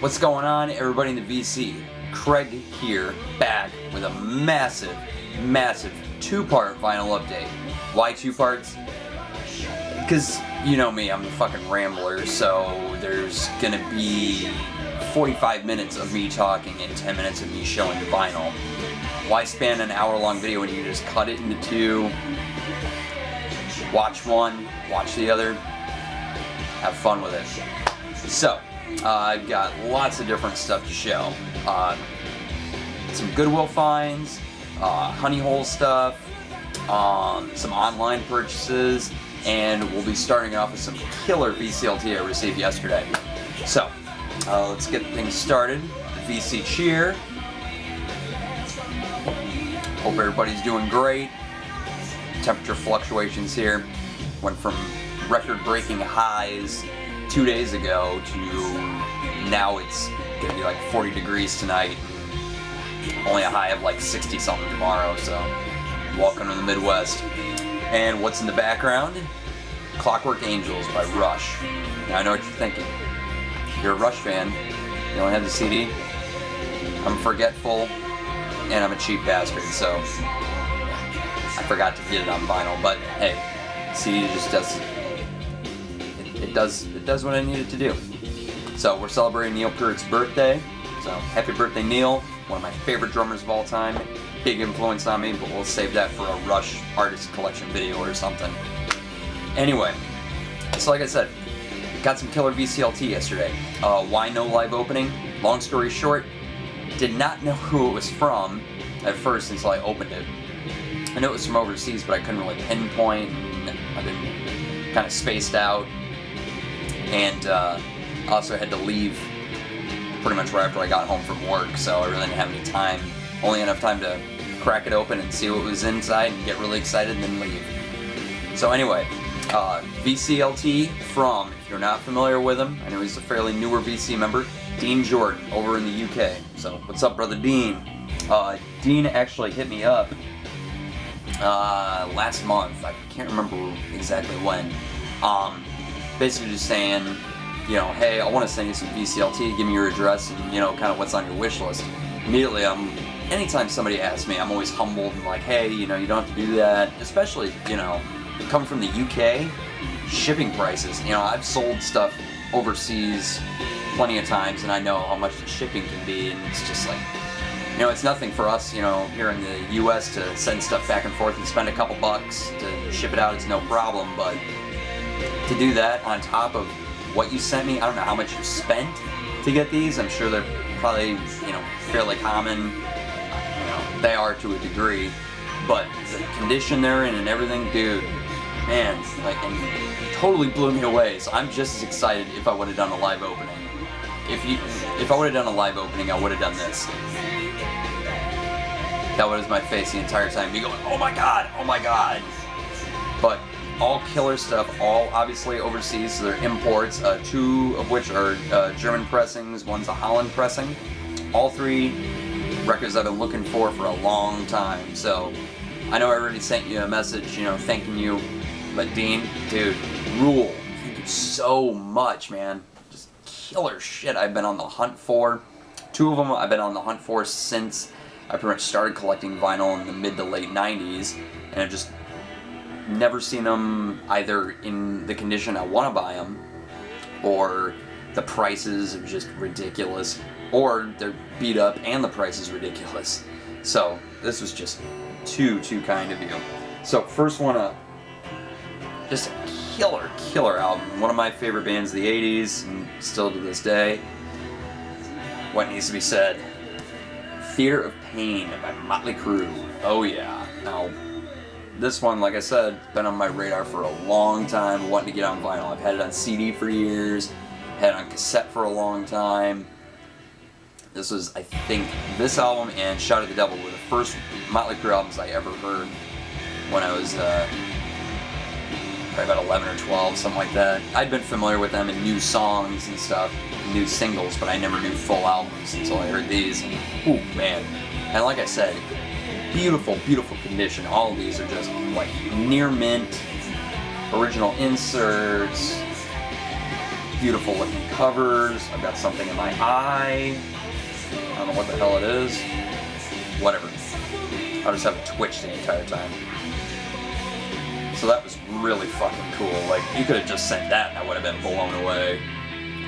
What's going on, everybody in the VC? Craig here, back with a massive two-part vinyl update. Why two parts? Because you know me, I'm the fucking Rambler, so there's gonna be 45 minutes of me talking and 10 minutes of me showing the vinyl. Why span an hour-long video when you can just cut it into two, watch one, watch the other, have fun with it. So, I've got lots of different stuff to show. Some Goodwill finds, honey hole stuff, some online purchases, and we'll be starting off with some killer VCLT I received yesterday. So, let's get things started. The VC cheer. Hope everybody's doing great. Temperature fluctuations here went from record-breaking highs 2 days ago to now it's gonna be like 40 degrees tonight, only a high of like 60 something tomorrow, so welcome to the Midwest. And what's in the background? Clockwork Angels by Rush. Now I know what you're thinking. You're a Rush fan, you only have the CD. I'm forgetful and I'm a cheap bastard, so I forgot to get it on vinyl, but hey, CD just does it does what I need it to do. So we're celebrating Neil Peart's birthday. So happy birthday, Neil. One of my favorite drummers of all time. Big influence on me, but we'll save that for a Rush artist collection video or something. Anyway, so like I said, got some killer VCLT yesterday. Why no live opening? Long story short, did not know who it was from at first until I opened it. I knew it was from overseas, but I couldn't really pinpoint. I've been kind of spaced out. And also had to leave pretty much right after I got home from work, so I really didn't have any time, only enough time to crack it open and see what was inside and get really excited and then leave. So anyway, VCLT from, if you're not familiar with him, I know he's a fairly newer VC member, Dean Jordan over in the UK. So what's up, brother Dean? Dean actually hit me up last month, I can't remember exactly when. Basically just saying, you know, hey, I want to send you some VCLT, give me your address and, you know, kind of what's on your wish list. Immediately, anytime somebody asks me, I'm always humbled and like, hey, you know, you don't have to do that. Especially, you know, coming from the UK, shipping prices. You know, I've sold stuff overseas plenty of times and I know how much the shipping can be, and it's just like, you know, it's nothing for us, you know, here in the US to send stuff back and forth and spend a couple bucks to ship it out. It's no problem, but to do that on top of what you sent me, I don't know how much you spent to get these. I'm sure they're probably, you know, fairly common. You know, they are to a degree, but the condition they're in and everything, dude, man, like, and it totally blew me away. So I'm just as excited if I would have done a live opening. If I would have done a live opening, I would have done this. That was my face the entire time, me going, oh my god, oh my god. But all killer stuff, all obviously overseas, so they're imports, two of which are German pressings, one's a Holland pressing. All three records I've been looking for a long time. So I know I already sent you a message, you know, thanking you, but Dean, dude, rule. Thank you so much, man. Just killer shit I've been on the hunt for. Two of them I've been on the hunt for since I pretty much started collecting vinyl in the mid to late 90s, and I've just never seen them either in the condition I want to buy them, or the prices are just ridiculous, or they're beat up and the price is ridiculous. So this was just too kind of you. So first one up, just a killer album. One of my favorite bands of the 80s, and still to this day. What needs to be said? Theater of Pain by Motley Crue. Oh yeah. Now, this one, like I said, been on my radar for a long time, wanting to get on vinyl. I've had it on CD for years, had it on cassette for a long time. This was, I think, this album and Shout at the Devil were the first Motley Crue albums I ever heard when I was probably about 11 or 12, something like that. I'd been familiar with them and knew songs and stuff, knew singles, but I never knew full albums until I heard these. And, ooh, man. And like I said, beautiful condition. All of these are just like near mint, original inserts, beautiful looking covers. I've got something in my eye. I don't know what the hell it is. Whatever. I'll just have it twitch the entire time. So that was really fucking cool. Like, you could have just sent that and I would have been blown away.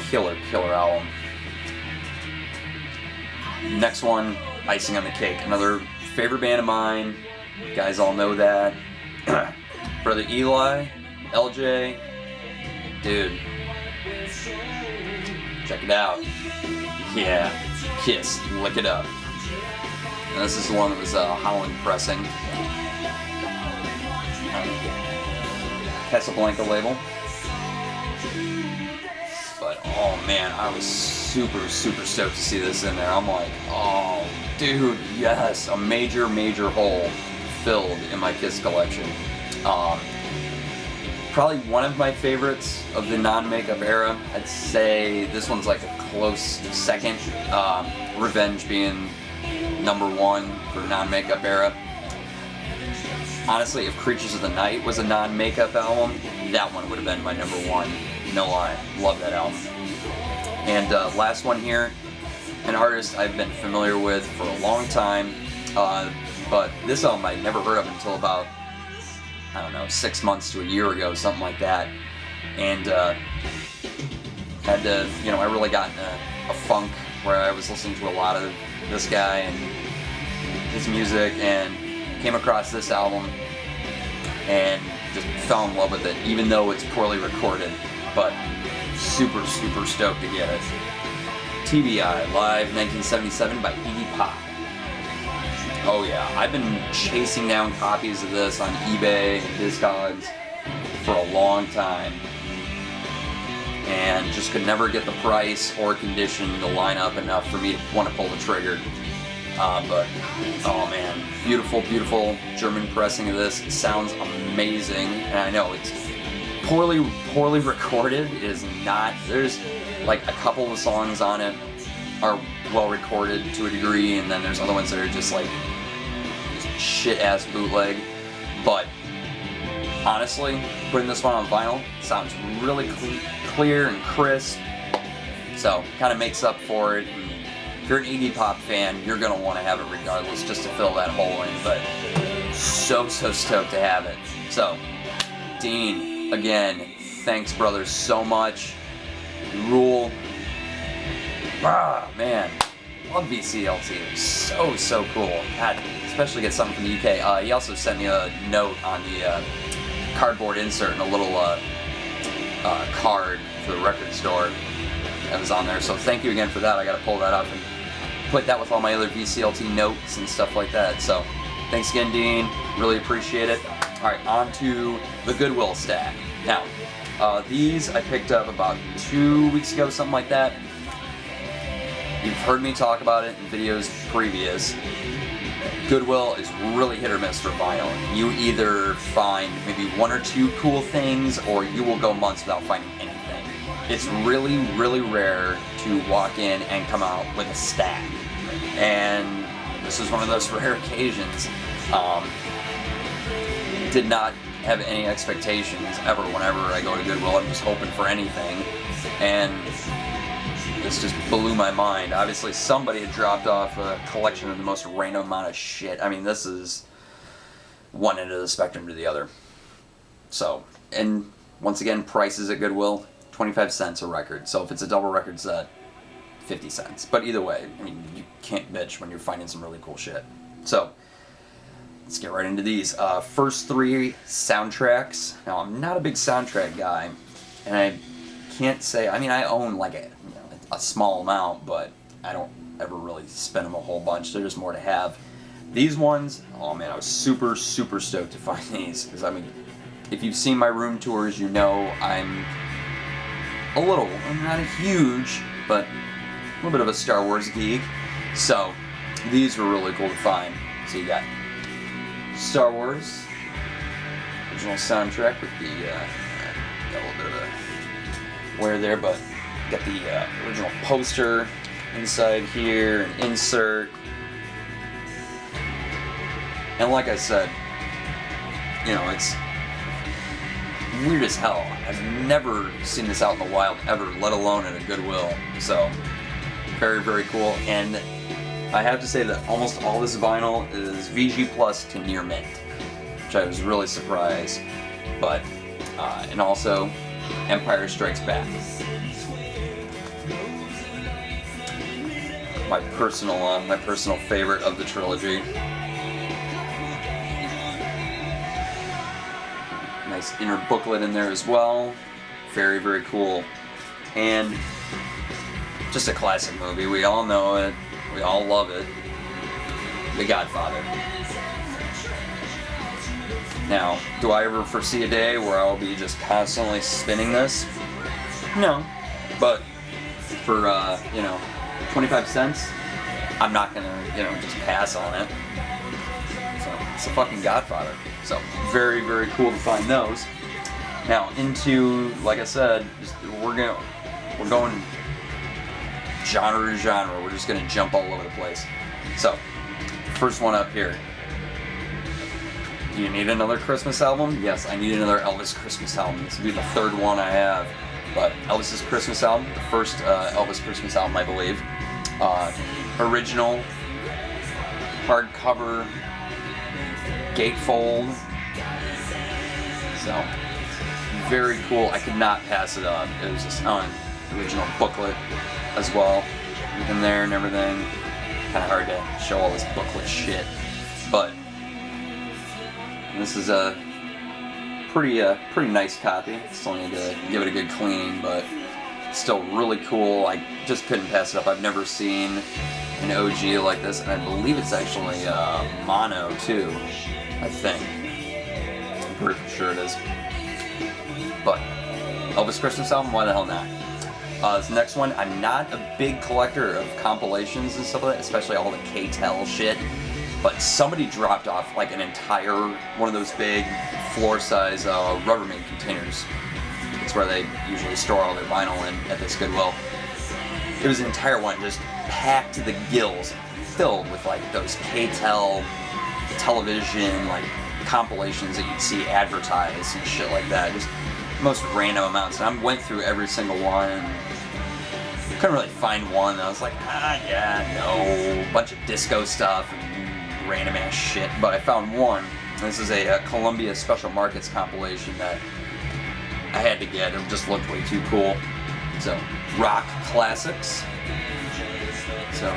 Killer, killer album. Next one, icing on the cake. Another favorite band of mine. You guys all know that. Brother Eli, LJ, dude. Check it out. Yeah, Kiss, Lick It Up. And this is the one that was Holland pressing. Casablanca label. But oh man, I was super, super stoked to see this in there. I'm like, oh dude, yes, a major, major hole filled in my Kiss collection. Probably one of my favorites of the non-makeup era. I'd say this one's like a close second. Revenge being number one for non-makeup era. Honestly, if Creatures of the Night was a non-makeup album, that one would have been my number one. No lie. Love that album. And last one here, an artist I've been familiar with for a long time, but this album I'd never heard of until about, I don't know, 6 months to a year ago, something like that. And had to, you know, I really got in a funk where I was listening to a lot of this guy and his music, and came across this album and just fell in love with it, even though it's poorly recorded, but super, super stoked to get it. TBI, Live 1977 by Iggy Pop. Oh yeah, I've been chasing down copies of this on eBay and Discogs for a long time, and just could never get the price or condition to line up enough for me to want to pull the trigger. But, oh man, beautiful, beautiful German pressing of this. It sounds amazing, and I know it's poorly recorded. It is not. There's like a couple of songs on it are well recorded to a degree, and then there's other ones that are just like shit-ass bootleg. But honestly, putting this one on vinyl sounds really clear and crisp, so kind of makes up for it. And if you're an Iggy Pop fan, you're going to want to have it regardless, just to fill that hole in, but so stoked to have it. So, Dean, again, thanks brother so much. You rule. Ah, man, love VCLT. It was so cool. God, especially get something from the UK. He also sent me a note on the cardboard insert and a little card for the record store that was on there. So thank you again for that. I got to pull that up and put that with all my other VCLT notes and stuff like that. So thanks again, Dean. Really appreciate it. All right, on to the Goodwill stack. Now, these I picked up about 2 weeks ago, something like that. You've heard me talk about it in videos previous. Goodwill is really hit or miss for vinyl. You either find maybe one or two cool things, or you will go months without finding anything. It's really, really rare to walk in and come out with a stack. And this is one of those rare occasions. Did not have any expectations ever whenever I go to Goodwill. I'm just hoping for anything. And this just blew my mind. Obviously, somebody had dropped off a collection of the most random amount of shit. I mean, this is one end of the spectrum to the other. So, and once again, prices at Goodwill, 25 cents a record. So if it's a double record set, 50 cents. But either way, I mean, you can't bitch when you're finding some really cool shit. So, let's get right into these. First three soundtracks. Now, I'm not a big soundtrack guy, and I can't say, I mean, I own like a small amount, but I don't ever really spend them a whole bunch. They're just more to have. These ones, oh man, I was super stoked to find these, because I mean, if you've seen my room tours, you know I'm not a huge, but a little bit of a Star Wars geek. So these were really cool to find. So you got Star Wars original soundtrack with the got a little bit of a wear there, but got the original poster inside here, an insert, and like I said, you know, it's weird as hell. I've never seen this out in the wild ever, let alone at a Goodwill. So, very, very cool. And I have to say that almost all this vinyl is VG Plus to near mint, which I was really surprised. But, and also Empire Strikes Back. My personal favorite of the trilogy. Nice inner booklet in there as well. Very, very cool. And just a classic movie. We all know it. We all love it. The Godfather. Now, do I ever foresee a day where I'll be just constantly spinning this? No. But for, 25 cents, I'm not gonna, just pass on it. So, it's a fucking Godfather. So, very, very cool to find those. Now, into, like I said, we're going genre to genre. We're just gonna jump all over the place. So, first one up here. Do you need another Christmas album? Yes, I need another Elvis Christmas album. This will be the third one I have. But Elvis's Christmas album, the first Elvis Christmas album, I believe. Original, hardcover, gatefold. So, very cool. I could not pass it up. It was just on original booklet as well, in there and everything. Kind of hard to show all this booklet shit, but this is a pretty nice copy. Still need to give it a good cleaning, but still really cool. I just couldn't pass it up. I've never seen an OG like this, and I believe it's actually mono too, I think. I'm pretty sure it is. But Elvis Christmas album, why the hell not? This next one, I'm not a big collector of compilations and stuff like that, especially all the K-Tel shit, but somebody dropped off like an entire, one of those big floor-size Rubbermaid containers. It's where they usually store all their vinyl in at this Goodwill. It was an entire one, just packed to the gills, filled with like those K-Tel television like compilations that you'd see advertised and shit like that. Just most random amounts. And I went through every single one and couldn't really find one. I was like, no, bunch of disco stuff and random ass shit. But I found one. This is a Columbia Special Markets compilation that I had to get. It just looked way too cool. So, rock classics. So,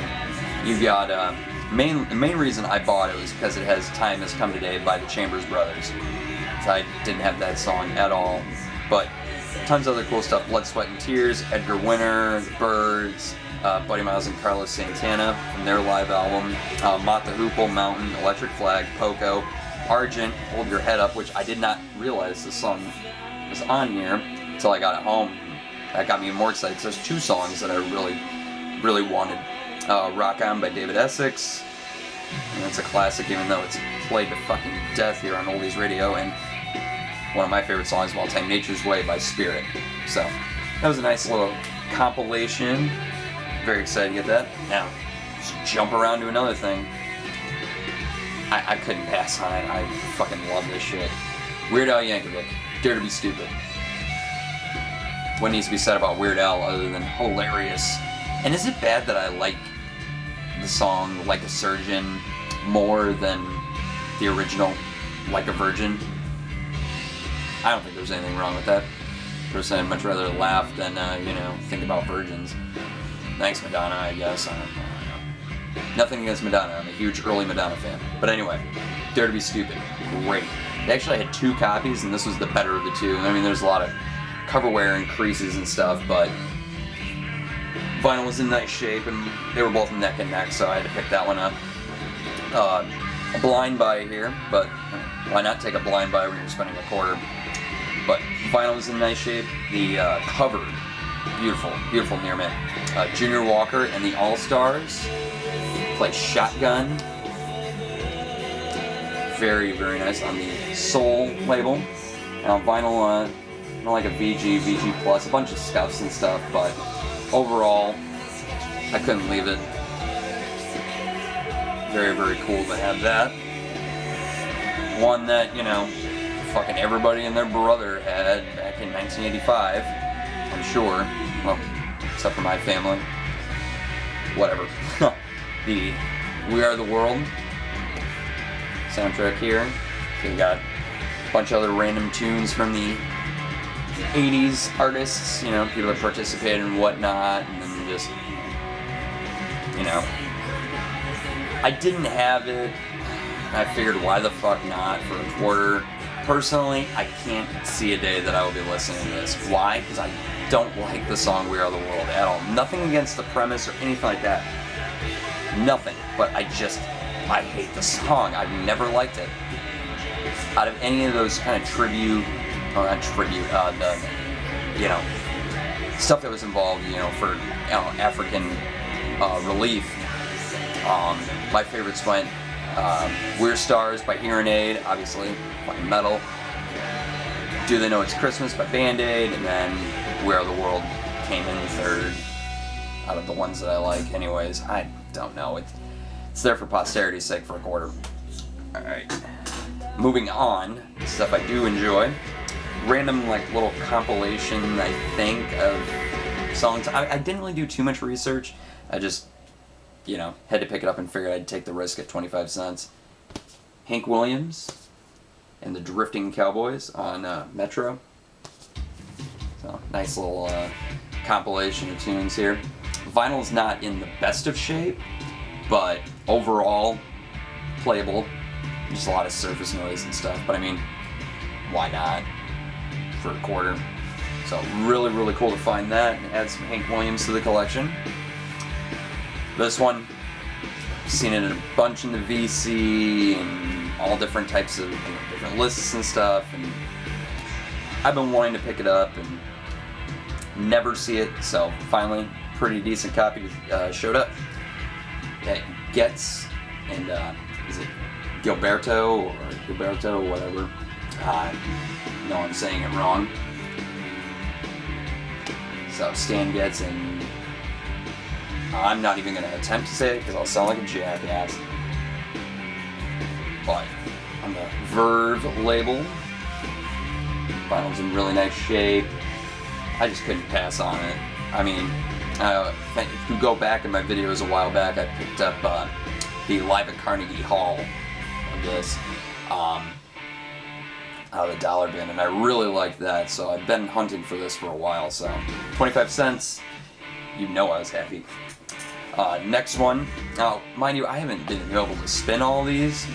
you've got the main reason I bought it was because it has "Time Has Come Today" by the Chambers Brothers. So I didn't have that song at all, but tons of other cool stuff. Blood, Sweat, and Tears, Edgar Winter, The Byrds, Buddy Miles and Carlos Santana from their live album, Mott the Hoople, Mountain, Electric Flag, Poco, Argent, Hold Your Head Up, which I did not realize this song was on here until I got it home. That got me more excited. So there's two songs that I really wanted. Rock On by David Essex, and it's a classic even though it's played to fucking death here on Oldies Radio, and one of my favorite songs of all time, Nature's Way by Spirit. So, that was a nice little compilation. Very excited to get that. Now, just jump around to another thing. I couldn't pass on it. I fucking love this shit. Weird Al Yankovic, Dare to Be Stupid. What needs to be said about Weird Al other than hilarious? And is it bad that I like the song Like a Surgeon more than the original Like a Virgin? I don't think there's anything wrong with that. Personally, I'd much rather laugh than, think about virgins. Thanks, Madonna, I guess. I don't know. Nothing against Madonna. I'm a huge early Madonna fan. But anyway, Dare to Be Stupid. Great. They actually had two copies, and this was the better of the two. I mean, there's a lot of cover wear and creases and stuff, but vinyl was in nice shape, and they were both neck and neck, so I had to pick that one up. A blind buy here, but why not take a blind buy when you're spending a quarter? But vinyl was in nice shape. The cover, beautiful, beautiful near mint. Junior Walker and the All-Stars play Shotgun. Very, very nice on the Soul label. And on vinyl, like a VG Plus, a bunch of scuffs and stuff, but overall, I couldn't leave it. Very, very cool to have that. One that, fucking everybody and their brother had back in 1985. I'm sure. Well, except for my family. Whatever. The We Are the World soundtrack here. So we got a bunch of other random tunes from the 80s artists, you know, people that participated and whatnot, and then just, you know. I didn't have it. I figured, why the fuck not, for a quarter. Personally, I can't see a day that I will be listening to this. Why? Because I don't like the song We Are the World at all. Nothing against the premise or anything like that. Nothing. But I hate the song. I've never liked it. Out of any of those kind of tribute, or not tribute, you know, stuff that was involved, you know, for, you know, African relief, my favorites went We're Stars by Hearing Aid, obviously, fucking metal. Do They Know It's Christmas by Band-Aid, and then We Are the World came in third out of the ones that I like. Anyways, I don't know. It's there for posterity's sake for a quarter. Alright. Moving on, stuff I do enjoy. Random, like, little compilation, I think, of songs. I didn't really do too much research. I just, you know, had to pick it up and figured I'd take the risk at 25 cents. Hank Williams and the Drifting Cowboys on Metro. So, nice little compilation of tunes here. Vinyl's not in the best of shape, but overall, playable. Just a lot of surface noise and stuff, but I mean, why not for a quarter? So really, really cool to find that and add some Hank Williams to the collection. This one, I've seen it in a bunch in the VC and all different types of, you know, different lists and stuff, and I've been wanting to pick it up and never see it, so finally, pretty decent copy showed up. Yeah, Getz and is it Gilberto or whatever. No, I'm saying it wrong. So Stan Getz, and I'm not even going to attempt to say it because I'll sound like a jackass. But on the Verve label, vinyl's in really nice shape. I just couldn't pass on it. I mean, if you go back in my videos a while back, I picked up the Live at Carnegie Hall of this out of the dollar bin, and I really liked that, so I've been hunting for this for a while. So 25 cents, you know I was happy. Next one, now mind you, I haven't been able to spin all these,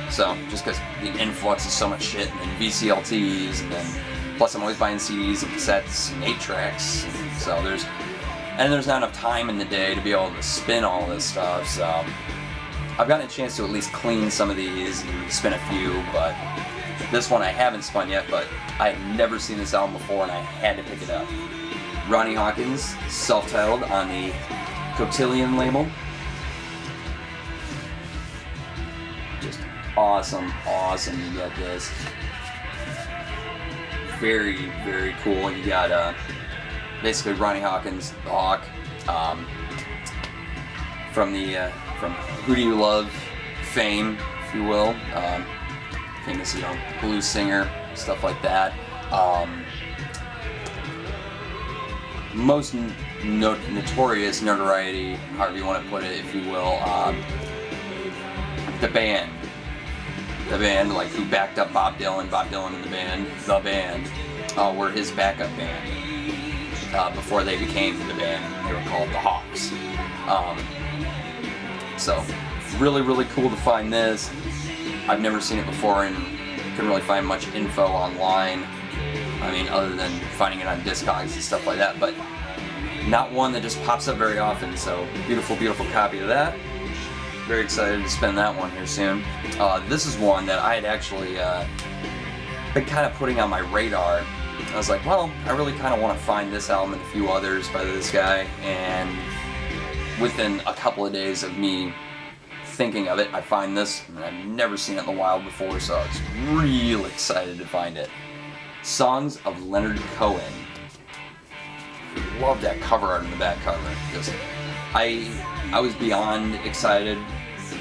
so just because the influx of so much shit, and then VCLTs, and then plus I'm always buying CDs and cassettes and 8-tracks, so there's not enough time in the day to be able to spin all this stuff. So I've gotten a chance to at least clean some of these and spin a few, but this one I haven't spun yet, but I had never seen this album before and I had to pick it up. Ronnie Hawkins, self-titled on the Cotillion label. Just awesome, awesome you get this. Very, very cool. You got basically Ronnie Hawkins, the Hawk, from Who Do You Love fame, if you will. Famous, you know, blues singer, stuff like that. Most notorious notoriety, however you want to put it, if you will, the band, like who backed up Bob Dylan and the band, were his backup band before they became the band. They were called the Hawks. So really, really cool to find this. I've never seen it before and couldn't really find much info online. I mean, other than finding it on Discogs and stuff like that, but not one that just pops up very often. So beautiful, beautiful copy of that. Very excited to spin that one here soon. This is one that I had actually been kind of putting on my radar. I was like, well, I really kind of want to find this album and a few others by this guy, and within a couple of days of me thinking of it, I find this, and I've never seen it in the wild before, so I was real excited to find it. Songs of Leonard Cohen. Love that cover art in the back cover. Just, I was beyond excited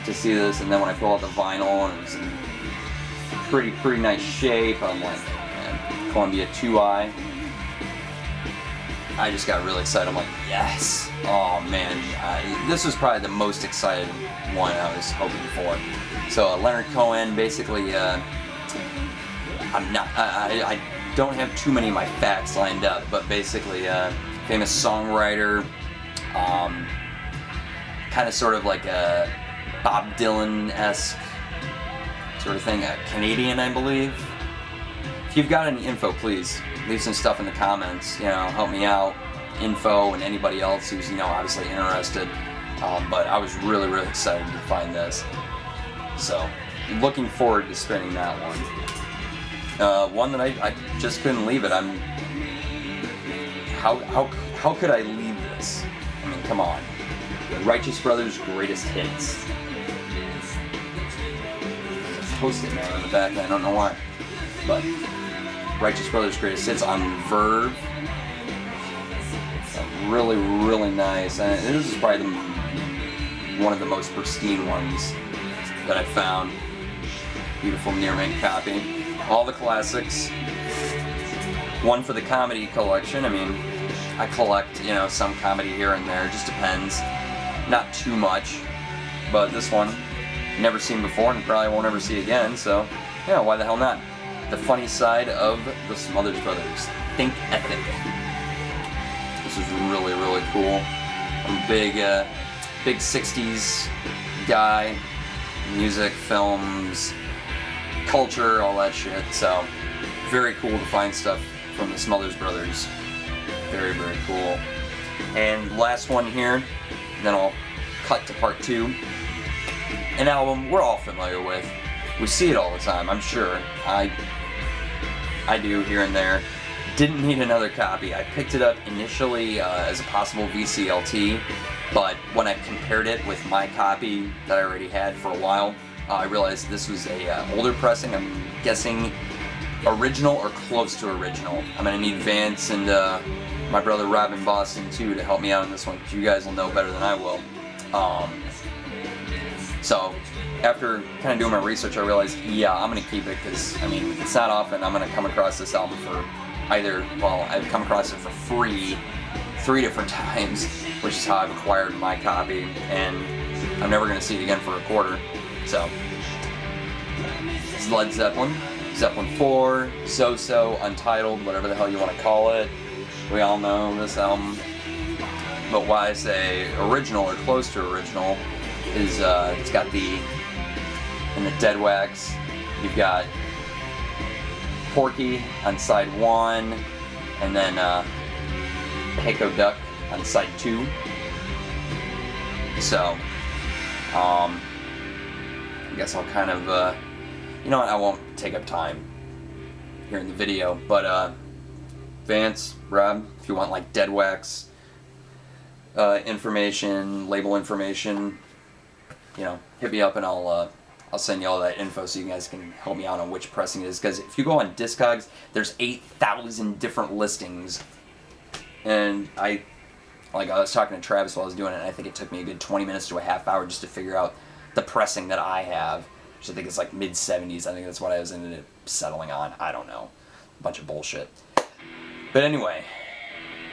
to see this, and then when I pull out the vinyl, and it was pretty nice shape. I'm like, man, Columbia 2i. I just got really excited. I'm like, yes! Oh man, this was probably the most excited one I was hoping for. So Leonard Cohen, basically, I don't have too many of my facts lined up, but basically, famous songwriter, kind of sort of like a Bob Dylan-esque sort of thing, Canadian, I believe. If you've got any info, please leave some stuff in the comments, you know, help me out, info, and anybody else who's, you know, obviously interested. But I was really excited to find this. So, looking forward to spinning that one. One that I just couldn't leave it. How could I leave this? I mean, come on. Righteous Brothers Greatest Hits. There's a Post-it note on the back, I don't know why. But Righteous Brothers Greatest Hits on Verve. Really nice. And this is probably one of the most pristine ones that I found. Beautiful near mint copy. All the classics. One for the comedy collection. I mean, I collect, you know, some comedy here and there. It just depends. Not too much. But this one, never seen before and probably won't ever see again. So, yeah, why the hell not? The Funny Side of the Smothers Brothers. Think Ethic. This is really cool. I'm a big 60s guy. Music, films, culture, all that shit. So, very cool to find stuff from the Smothers Brothers. Very cool. And last one here, then I'll cut to part 2. An album we're all familiar with. We see it all the time, I'm sure. I do here and there. Didn't need another copy. I picked it up initially as a possible VCLT, but when I compared it with my copy that I already had for a while, I realized this was a older pressing. I'm guessing original or close to original. I'm gonna need Vance and my brother Rob in Boston too to help me out on this one, because you guys will know better than I will. So after kind of doing my research, I realized, yeah, I'm gonna keep it, because I mean, it's not often I'm gonna come across this album for either, well, I've come across it for free 3 different times, which is how I've acquired my copy, and I'm never gonna see it again for a quarter. So it's Led Zeppelin, Zeppelin 4, So-So, Untitled, whatever the hell you want to call it. We all know this album. But why I say original or close to original is it's got in the Dead Wax, you've got Porky on side 1, and then Hako Duck on side 2. So, I guess I'll kind of, you know what, I won't take up time here in the video, but Vance, Rob, if you want like Dead Wax information, label information, you know, hit me up and I'll send you all that info so you guys can help me out on which pressing it is. Because if you go on Discogs, there's 8,000 different listings, and I was talking to Travis while I was doing it, and I think it took me a good 20 minutes to a half hour just to figure out the pressing that I have, which I think is like mid-70s. I think that's what I was ended up settling on. I don't know. A bunch of bullshit. But anyway,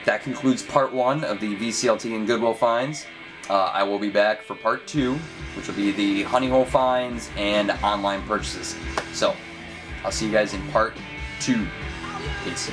that concludes part 1 of the VCLT and Goodwill finds. I will be back for part 2, which will be the honey hole finds and online purchases. So, I'll see you guys in part 2. Peace.